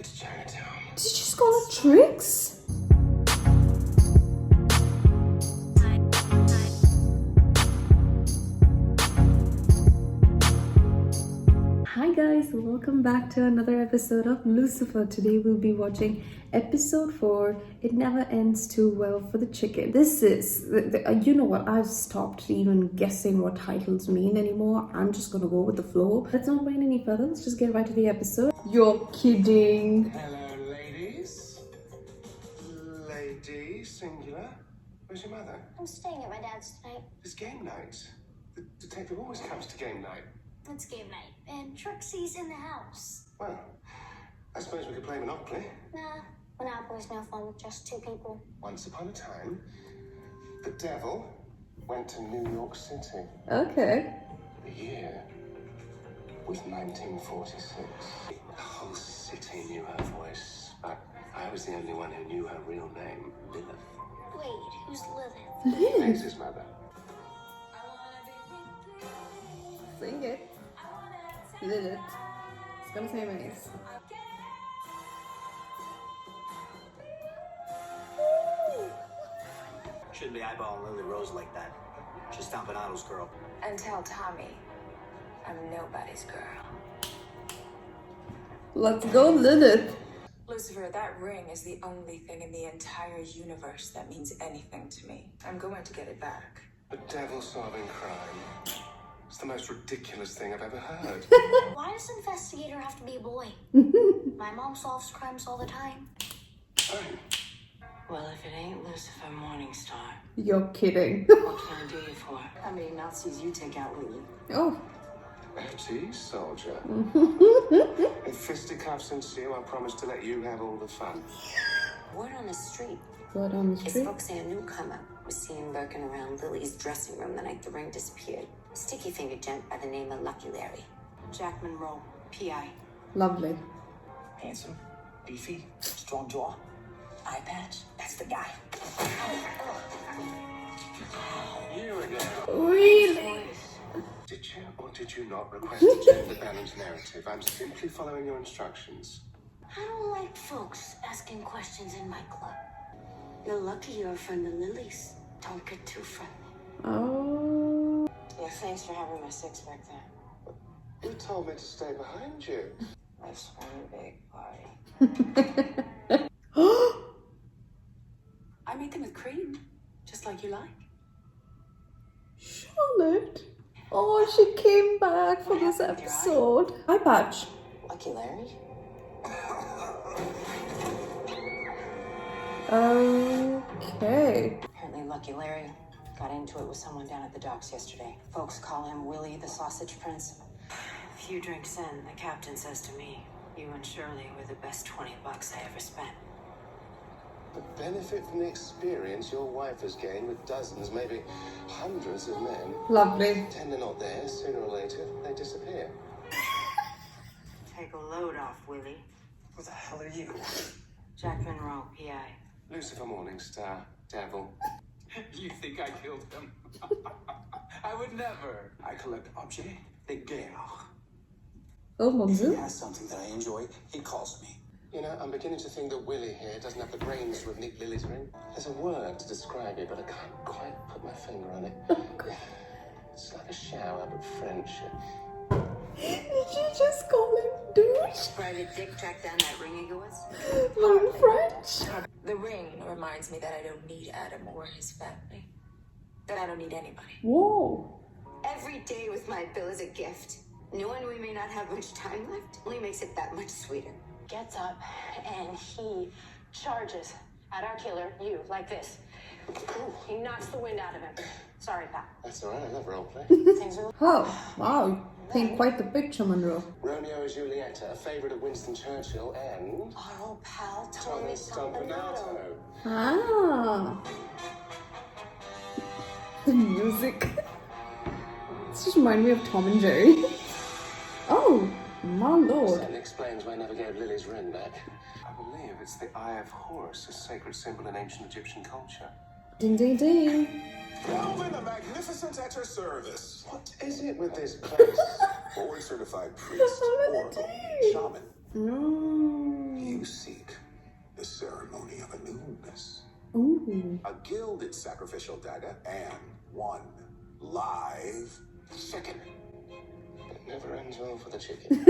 It's Chinatown. Did you just call it tricks? Hi guys, welcome back to another episode of Lucifer. Today we'll be watching episode 4, It Never Ends Too Well for the Chicken. This is, you know what, I've stopped even guessing what titles mean anymore. I'm just gonna go with the flow. Let's not wait any further, let's just get right to the episode. You're kidding. Hello, ladies. Lady, singular. Where's your mother? I'm staying at my dad's tonight. It's game night. The detective always comes to game night. It's game night, and Trixie's in the house. Well, I suppose we could play Monopoly. Nah, Monopoly's no fun with just two people. Once upon a time, the devil went to New York City. Okay. The year was 1946. The whole city knew her voice, but I was the only one who knew her real name, Lilith. Wait, who's Lilith? Max's mother. Sing it. Lilith. It's gonna say Maze. Shouldn't be eyeballing Lily Rose like that. She's Stompanado's girl. And tell Tommy I'm nobody's girl. Let's go, Lilith. Lucifer, that ring is the only thing in the entire universe that means anything to me. I'm going to get it back. The devil solving crime. It's the most ridiculous thing I've ever heard. Why does the investigator have to be a boy? My mom solves crimes all the time. Fine. Well, if it ain't Lucifer Morningstar, You're kidding. what can I do you for? How many Nazis you take out, Lily? Oh. FT soldier. If fisticuffs ensue, I promise to let you have all the fun. Word on the street Blood on the is street. folks say a newcomer was seen lurking around Lily's dressing room the night the ring disappeared. Sticky-fingered gent by the name of Lucky Larry. Jack Monroe, P.I. Lovely. Handsome, beefy, strong jaw, eye patch. That's the guy. You again. Really? Did you or did you not request a gender balanced narrative? I'm simply following your instructions. I don't like folks asking questions in my club. You're lucky you're a friend of Lily's. Don't get too friendly. Oh. Yeah, thanks for having my six back there. You told me to stay behind you. That's one big party. I made them with cream, just like you like. Charlotte. Oh, she came back for this episode. Hi, Patch. Lucky Larry? Okay. Apparently Lucky Larry got into it with someone down at the docks yesterday. Folks call him Willie the Sausage Prince. A few drinks in, the captain says to me, you and Shirley were the best $20 I ever spent. But benefit from the experience your wife has gained with dozens, maybe hundreds of men. Lovely. Pretend they're not there, sooner or later, they disappear. Take a load off, Willie. Who the hell are you? Jack Monroe, P.I. Lucifer Morningstar, devil. You think I killed him? I would never. I collect objets de guerre. Oh, mon If he Dieu. has something that I enjoy, he calls me. You know, I'm beginning to think that Willie here doesn't have the brains to have nicked Lily's ring. There's a word to describe it, but I can't quite put my finger on it. It's like a shower, but French. Did you just call him douche? Private Dick tracked down that ring of yours? In French? The ring reminds me that I don't need Adam or his family. That I don't need anybody. Whoa. Every day with my bill is a gift. Knowing we may not have much time left only makes it that much sweeter. Gets up and he charges at our killer, you, like this. Ooh, he knocks the wind out of him. Sorry, pal. That's all right, I love roleplay. Things are Oh, wow. You paint quite the picture, Monroe. Romeo and Juliet, a favourite of Winston Churchill, and our old pal Tommy Thomas Stompanato. Stompanato. Ah. The music. This just reminds me of Tom and Jerry. Oh, my lord. Certainly explains why I never gave Lily's ring back. I believe it's the Eye of Horus, a sacred symbol in ancient Egyptian culture. Ding, ding, ding. Calvin, the Magnificent at your service. What is it with this place? Board certified priest or shaman. No. He me of a newness. Ooh. A gilded sacrificial dagger and one live chicken. It never ends well for the chicken.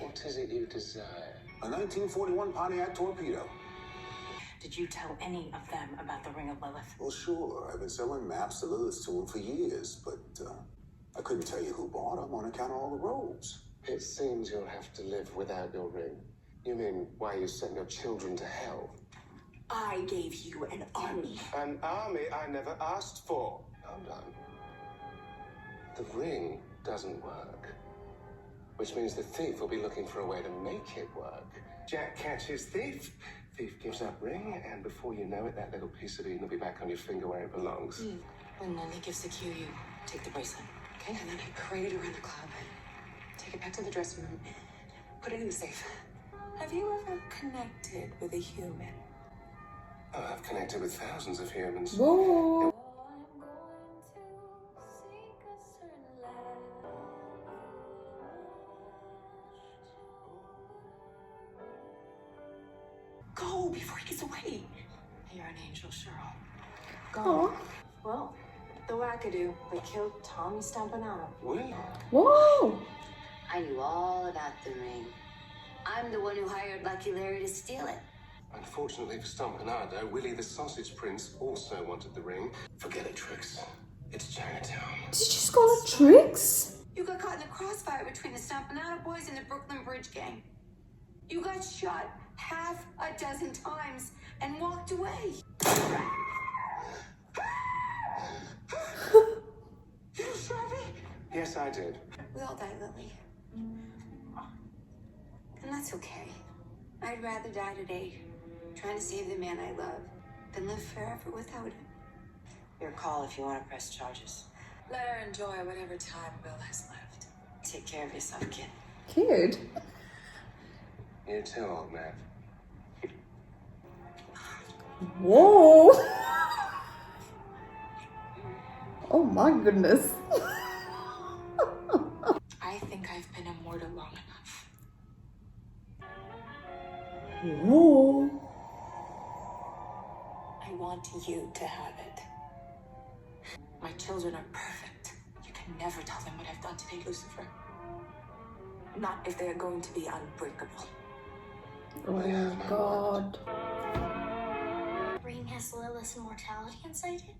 What is it you desire? A 1941 Pontiac torpedo. Did you tell any of them about the Ring of Lilith? Well, sure. I've been selling maps of Lilith to them for years, but I couldn't tell you who bought them on account of all the robes. It seems you'll have to live without your ring. You mean why you sent your children to hell? I gave you an army. An army I never asked for. Hold on. The ring doesn't work. Which means the thief will be looking for a way to make it work. Jack catches thief. Thief gives up ring, and before you know it, that little piece of Eden will be back on your finger where it belongs. When Lily gives the cue, you take the bracelet, okay? And then I parade it around the club. Take it back to the dressing room. Put it in the safe. Have you ever connected with a human? Oh, I've connected with thousands of humans. Whoa. Go before he gets away. You're an angel, Cheryl. Go. Aw. Well, the wackadoo. They killed Tommy Stompanato. Will? Whoa. I knew all about the ring. I'm the one who hired Lucky Larry to steal it. Unfortunately for Stompanato, Willie the Sausage Prince also wanted the ring. Forget it, Trix. It's Chinatown. Did you just call it tricks? You got caught in the crossfire between the Stompanato boys and the Brooklyn Bridge gang. You got shot half a dozen times and walked away. You shot me? Yes, I did. We all die, Lily. And that's okay. I'd rather die today trying to save the man I love than live forever without him. Your call if you want to press charges. Let her enjoy whatever time Will has left. Take care of yourself, kid. Kid. You too, old man. Whoa. Oh my goodness. I think I've been immortal long enough. Whoa. I want you to have it. My children are perfect. You can never tell them what I've done today, Lucifer. Not if they're going to be unbreakable. Oh God. The ring has Lilith's immortality inside it.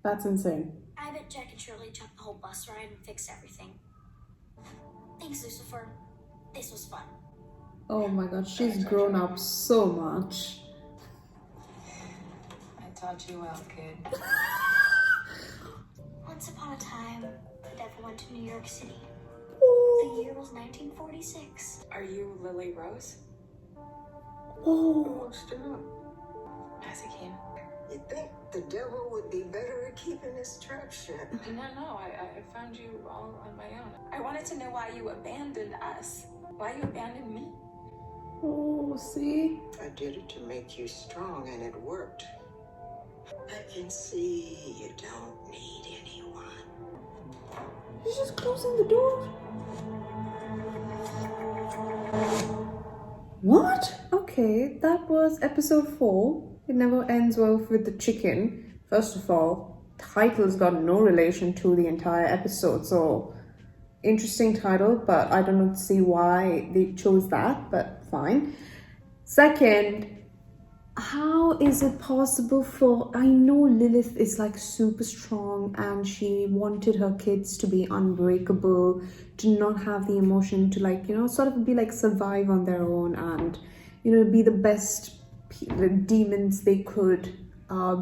That's insane. I bet Jack and Shirley took the whole bus ride and fixed everything. Thanks, Lucifer. This was fun. Oh my God, she's grown up so much. I taught you well, kid. Once upon a time, the devil went to New York City. Oh. The year was 1946. Are you Lily Rose? Oh. Mazikeen. You'd think the devil would be better at keeping his trap shut. No, I found you all on my own. I wanted to know why you abandoned us. Why you abandoned me. Oh, see? I did it to make you strong, and it worked. I can see you don't need anyone. She's just closing the door. What? Okay, that was episode 4. It never ends well with the chicken. First of all, title's got no relation to the entire episode, so interesting title, but I don't see why they chose that, but fine. Second, how is it possible for, I know Lilith is like super strong and she wanted her kids to be unbreakable, to not have the emotion to like, you know, sort of be like survive on their own and, you know, be the best demons they could,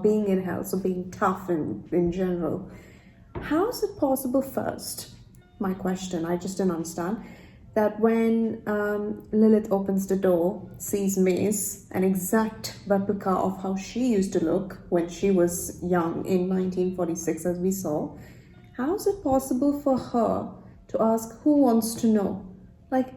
being in hell, so being tough in general. How is it possible first? My question, I just didn't understand, that when Lilith opens the door, sees Mace, an exact replica of how she used to look when she was young in 1946, as we saw, how is it possible for her to ask who wants to know? Like,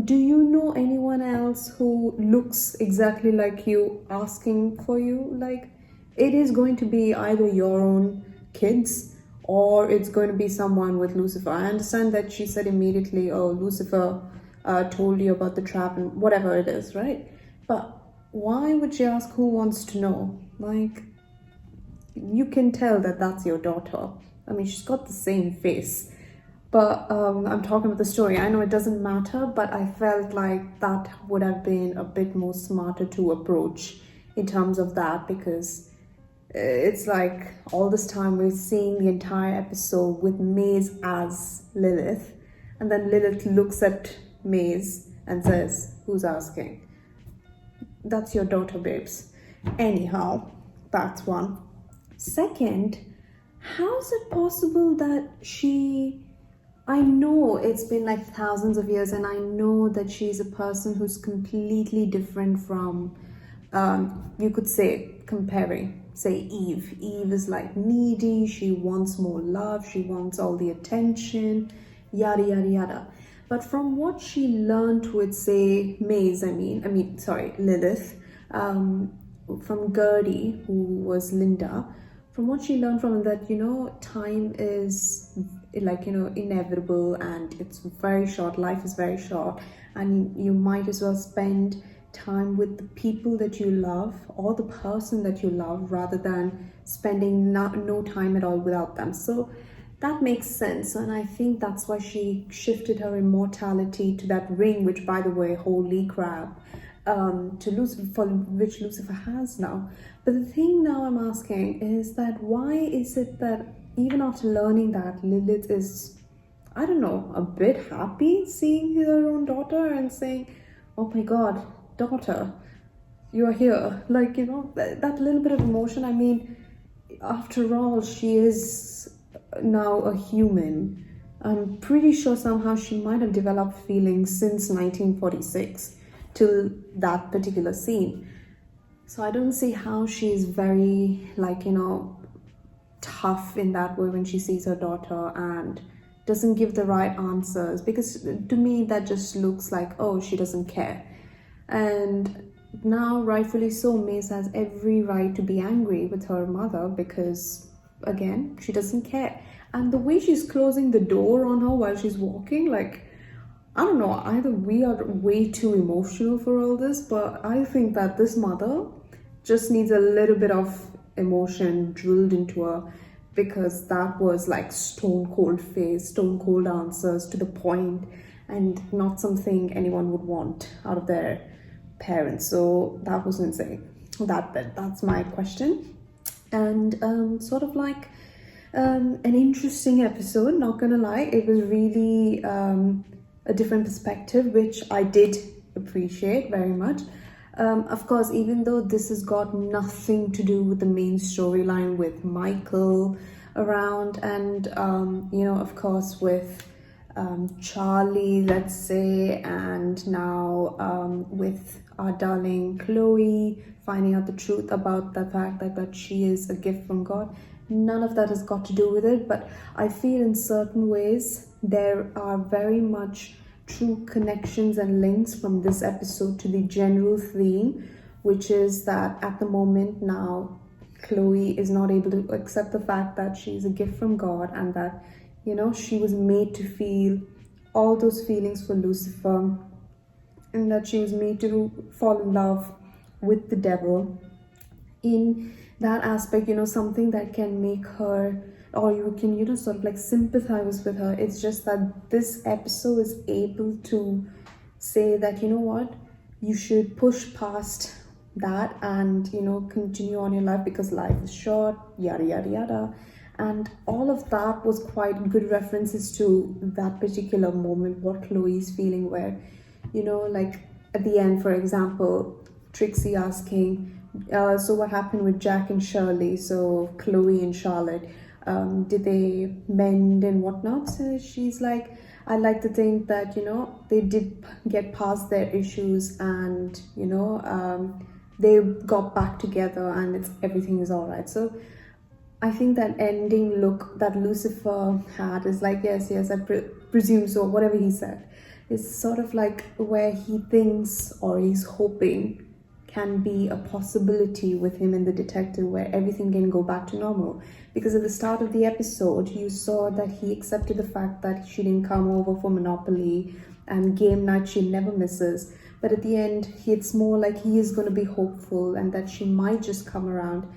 do you know anyone else who looks exactly like you asking for you? Like, it is going to be either your own kids or it's going to be someone with Lucifer. I understand that she said immediately, oh, Lucifer told you about the trap and whatever it is, right? But why would she ask who wants to know? Like, you can tell that that's your daughter. I mean, she's got the same face. But I'm talking about the story. I know it doesn't matter, but I felt like that would have been a bit more smarter to approach in terms of that, because it's like all this time we're seeing the entire episode with Maze as Lilith, and then Lilith looks at Maze and says, who's asking? That's your daughter, babes. Anyhow, that's one. Second, how is it possible that I know it's been like thousands of years, and I know that she's a person who's completely different from, you could say, comparing, say, Eve. Eve is like needy, she wants more love, she wants all the attention, yada, yada, yada. But from what she learned with, say, Lilith, from Gertie, who was Linda, from what she learned from that, time is like, inevitable, and it's very short, life is very short, and you might as well spend time with the people that you love or the person that you love rather than spending no time at all without them. So that makes sense, and I think that's why she shifted her immortality to that ring, which, by the way, holy crap, to Lucifer, for which Lucifer has now. But the thing now I'm asking is that why is it that even after learning that, Lilith is, I don't know, a bit happy seeing her own daughter and saying, oh my god, daughter, you're here. Like, that little bit of emotion. I mean, after all, she is now a human. I'm pretty sure somehow she might have developed feelings since 1946 till that particular scene. So I don't see how she is very, tough in that way when she sees her daughter and doesn't give the right answers, because to me that just looks like, oh, she doesn't care. And now, rightfully so, Maze has every right to be angry with her mother because, again, she doesn't care. And the way she's closing the door on her while she's walking, like, I don't know, either we are way too emotional for all this, but I think that this mother just needs a little bit of emotion drilled into her, because that was like stone cold face, stone cold answers to the point, and not something anyone would want out of their parents. So that was insane. That's my question. And sort of like an interesting episode, not gonna lie. It was really a different perspective, which I did appreciate very much. Of course, even though this has got nothing to do with the main storyline with Michael around, and of course with Charlie, let's say, and now with our darling Chloe finding out the truth about the fact that she is a gift from God. None of that has got to do with it, but I feel in certain ways there are very much true connections and links from this episode to the general theme, which is that at the moment now Chloe is not able to accept the fact that she's a gift from God, and that she was made to feel all those feelings for Lucifer, and that she was made to fall in love with the devil. In that aspect, something that can make her, or you can sort of like sympathize with her. It's just that this episode is able to say that, you should push past that and continue on your life, because life is short, yada yada yada. And all of that was quite good references to that particular moment, what Chloe's feeling, where like at the end, for example, Trixie asking, so what happened with Jack and Shirley, so Chloe and Charlotte, did they mend and whatnot? So she's like, I like to think that they did get past their issues, and they got back together, and everything is all right. So I think that ending look that Lucifer had is like, yes, I presume so, whatever he said. It's sort of like where he thinks, or he's hoping, can be a possibility with him and the detective, where everything can go back to normal. Because at the start of the episode, you saw that he accepted the fact that she didn't come over for Monopoly, and game night she never misses. but at the end it's more like he is going to be hopeful and that she might just come around.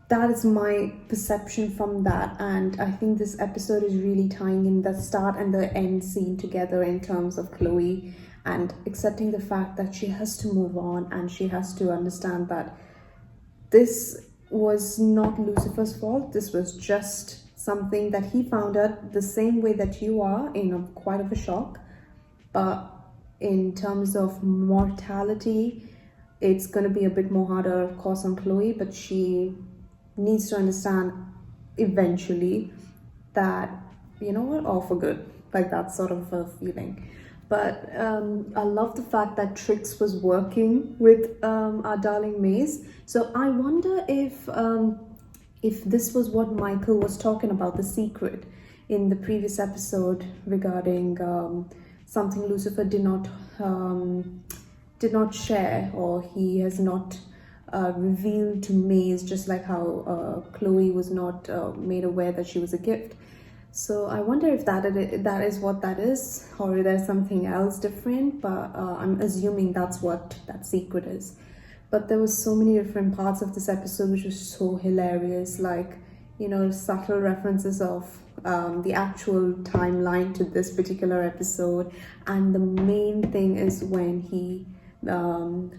That is my perception from that, and I think this episode is really tying in the start and the end scene together in terms of Chloe and accepting the fact that she has to move on and she has to understand that this was not Lucifer's fault. This was just something that he found out the same way that you are, in a quite of a shock. But in terms of mortality, it's going to be a bit more harder, of course, on Chloe, but she needs to understand eventually that, you know what, all for good, like that sort of a feeling. But I love the fact that Trix was working with our darling Maze. So I wonder if this was what Michael was talking about, the secret in the previous episode regarding something Lucifer did not share, or he has not revealed to Maze, just like how Chloe was not made aware that she was a gift. So I wonder if that is what that is, or there's something else different, but I'm assuming that's what that secret is. But there was so many different parts of this episode which was so hilarious, like, you know, subtle references of the actual timeline to this particular episode. And the main thing is when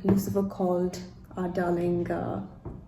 Lucifer called our darling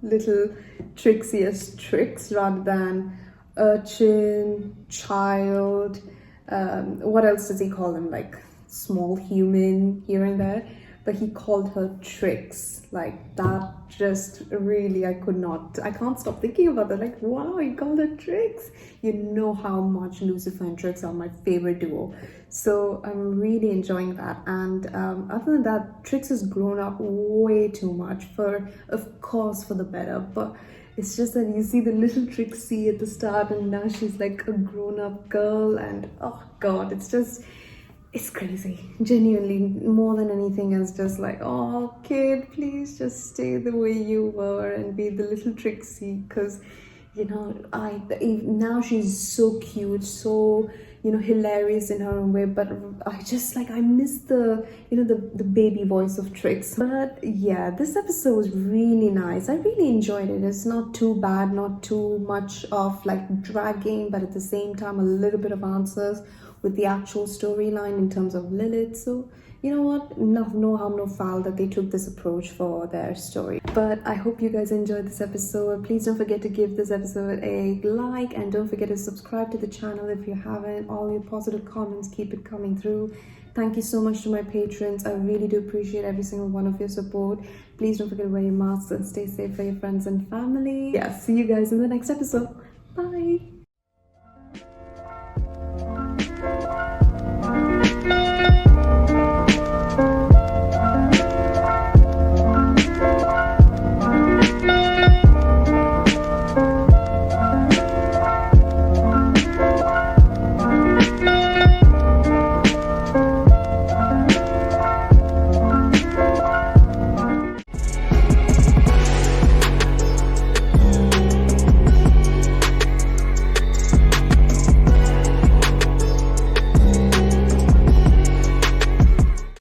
little Trixie as Trix rather than urchin, child, what else does he call him, like small human here and there, but he called her Trix. Like that just really, I can't stop thinking about that. Like, wow, he called her Trix. You know how much Lucifer and Trix are my favorite duo, so I'm really enjoying that. And other than that, Trix has grown up way too much, of course for the better, but it's just that you see the little Trixie at the start and now she's like a grown-up girl, and oh god, it's crazy. Genuinely, more than anything else, just like, oh kid, please just stay the way you were and be the little Trixie, because you know, now she's so cute, so, you know, hilarious in her own way, but I miss the, you know, the baby voice of Trix. But yeah, this episode was really nice. I really enjoyed it. It's not too bad, not too much of like dragging, but at the same time a little bit of answers with the actual storyline in terms of Lilith. So you know what, no harm, no foul that they took this approach for their story. But I hope you guys enjoyed this episode. Please don't forget to give this episode a like, and don't forget to subscribe to the channel if you haven't. All your positive comments, keep it coming through. Thank you so much to my patrons. I really do appreciate every single one of your support. Please don't forget to wear your masks and stay safe for your friends and family. Yeah, see you guys in the next episode. Bye.